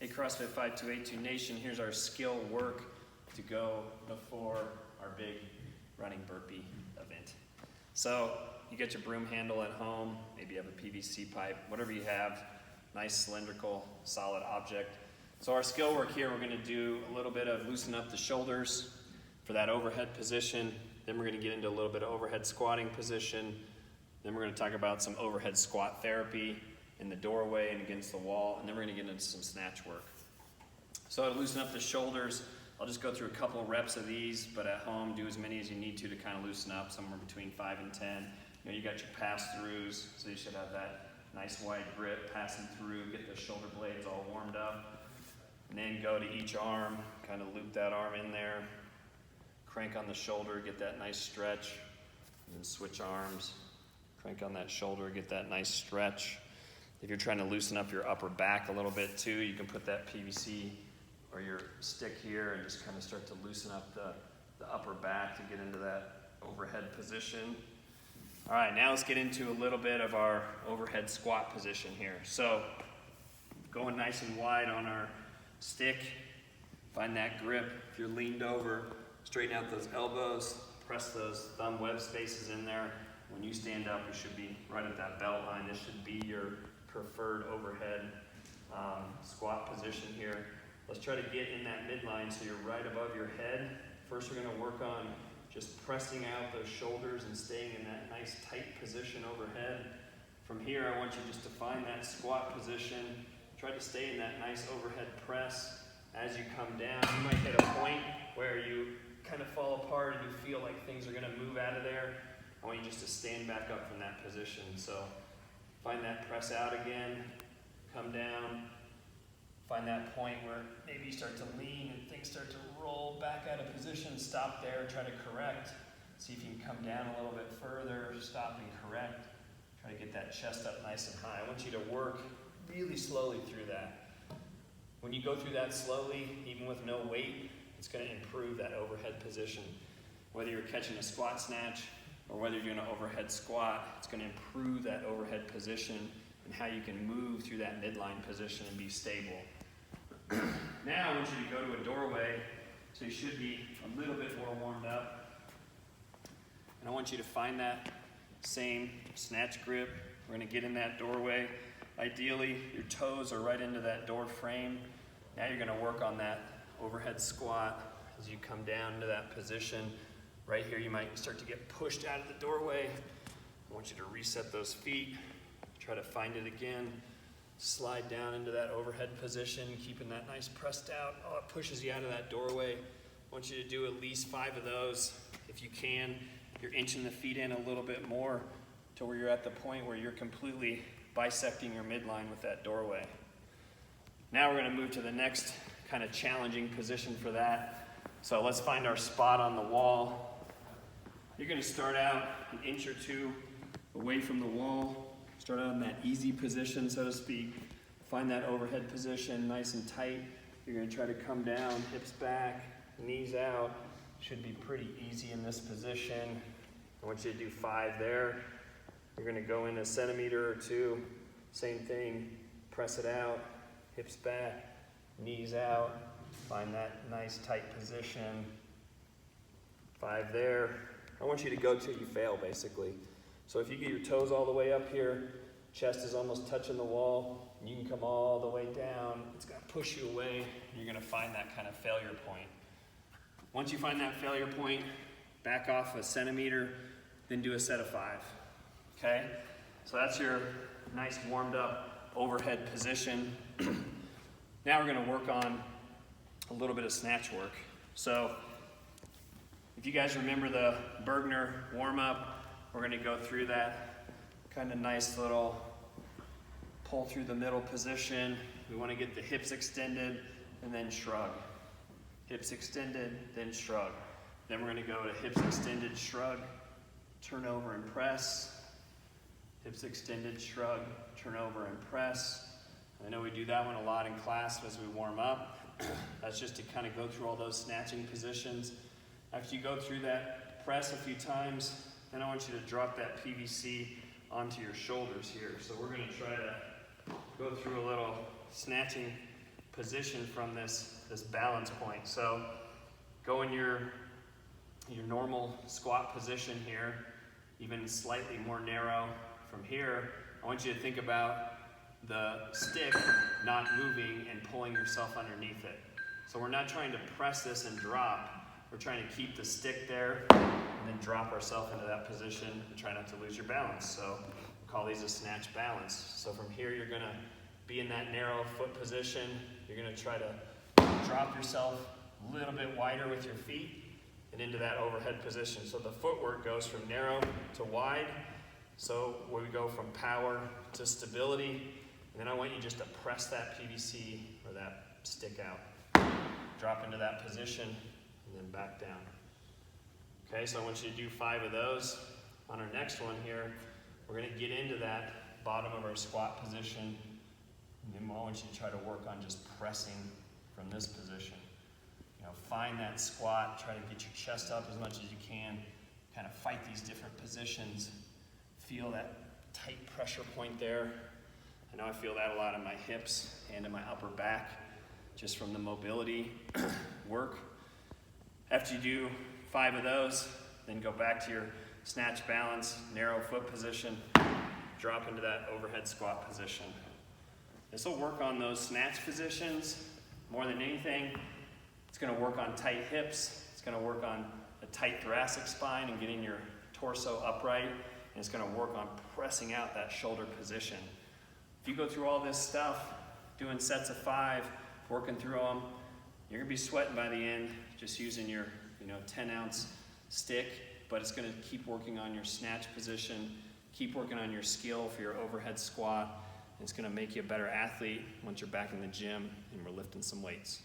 Hey CrossFit 5282 Nation, here's our skill work to go before our big running burpee event. So you get your broom handle at home, maybe you have a PVC pipe, whatever you have, nice cylindrical solid object. So our skill work here, we're going to do a little bit of loosen up the shoulders for that overhead position. Then we're going to get into a little bit of overhead squatting position. Then we're going to talk about some overhead squat therapy in the doorway and against the wall, and then we're going to get into some snatch work. So to loosen up the shoulders, I'll just go through a couple of reps of these, but at home do as many as you need to kind of loosen up, somewhere between 5 and 10. You know, you got your pass-throughs, so you should have that nice wide grip passing through, get the shoulder blades all warmed up, and then go to each arm, kind of loop that arm in there, crank on the shoulder, get that nice stretch, and then switch arms, crank on that shoulder, get that nice stretch. If you're trying to loosen up your upper back a little bit too, you can put that PVC or your stick here and just kind of start to loosen up the upper back to get into that overhead position. All right, now let's get into a little bit of our overhead squat position here. So going nice and wide on our stick, find that grip. If you're leaned over, straighten out those elbows, press those thumb web spaces in there. When you stand up, you should be right at that belt line. This should be your preferred overhead squat position here. Let's try to get in that midline so you're right above your head. First, we're going to work on just pressing out those shoulders and staying in that nice tight position overhead. From here, I want you just to find that squat position. Try to stay in that nice overhead press. As you come down, you might hit a point where you kind of fall apart and you feel like things are going to move out of there. I want you just to stand back up from that position. So find that press out again, come down, find that point where maybe you start to lean and things start to roll back out of position. Stop there, try to correct. See if you can come down a little bit further, stop and correct. Try to get that chest up nice and high. I want you to work really slowly through that. When you go through that slowly, even with no weight, it's going to improve that overhead position. Whether you're catching a squat snatch or whether you're doing an overhead squat, it's going to improve that overhead position and how you can move through that midline position and be stable. Now I want you to go to a doorway, so you should be a little bit more warmed up. And I want you to find that same snatch grip. We're going to get in that doorway. Ideally, your toes are right into that door frame. Now you're going to work on that overhead squat as you come down into that position. Right here, you might start to get pushed out of the doorway. I want you to reset those feet. Try to find it again. Slide down into that overhead position, keeping that nice pressed out. Oh, it pushes you out of that doorway. I want you to do at least 5 of those. If you can, you're inching the feet in a little bit more to where you're at the point where you're completely bisecting your midline with that doorway. Now we're going to move to the next kind of challenging position for that. So let's find our spot on the wall. You're going to start out an inch or two away from the wall. Start out in that easy position, so to speak. Find that overhead position nice and tight. You're going to try to come down, hips back, knees out. Should be pretty easy in this position. I want you to do 5 there. You're going to go in a centimeter or 2. Same thing. Press it out, hips back, knees out. Find that nice tight position. 5 there. I want you to go till you fail, basically. So if you get your toes all the way up here, chest is almost touching the wall, and you can come all the way down. It's going to push you away. You're going to find that kind of failure point. Once you find that failure point, back off a centimeter, then do a set of 5. Okay? So that's your nice warmed up overhead position. Now we're going to work on a little bit of snatch work. So if you guys remember the Bergner warm-up, we're going to go through that kind of nice little pull through the middle position. We want to get the hips extended and then shrug. Hips extended, then shrug. Then we're going to go to hips extended, shrug, turn over and press. Hips extended, shrug, turn over and press. I know we do that one a lot in class as we warm up. That's just to kind of go through all those snatching positions. After you go through that press a few times, then I want you to drop that PVC onto your shoulders here. So we're going to try to go through a little snatching position from this balance point. So go in your normal squat position here, even slightly more narrow from here. I want you to think about the stick not moving and pulling yourself underneath it. So we're not trying to press this and drop. We're trying to keep the stick there and then drop ourselves into that position and try not to lose your balance. So we call these a snatch balance. So from here, you're gonna be in that narrow foot position. You're gonna try to drop yourself a little bit wider with your feet and into that overhead position. So the footwork goes from narrow to wide. So we go from power to stability. And then I want you just to press that PVC or that stick out. Drop into that position and then back down. Okay, so I want you to do 5 of those. On our next one here, we're gonna get into that bottom of our squat position. And then I want you to try to work on just pressing from this position. You know, find that squat, try to get your chest up as much as you can, kind of fight these different positions. Feel that tight pressure point there. I know I feel that a lot in my hips and in my upper back, just from the mobility work. After you do 5 of those, then go back to your snatch balance, narrow foot position, drop into that overhead squat position. This will work on those snatch positions more than anything. It's gonna work on tight hips. It's gonna work on a tight thoracic spine and getting your torso upright. And it's gonna work on pressing out that shoulder position. If you go through all this stuff, doing sets of 5, working through them, you're gonna be sweating by the end, just using your 10-ounce stick, but it's gonna keep working on your snatch position, keep working on your skill for your overhead squat, and it's gonna make you a better athlete once you're back in the gym and we're lifting some weights.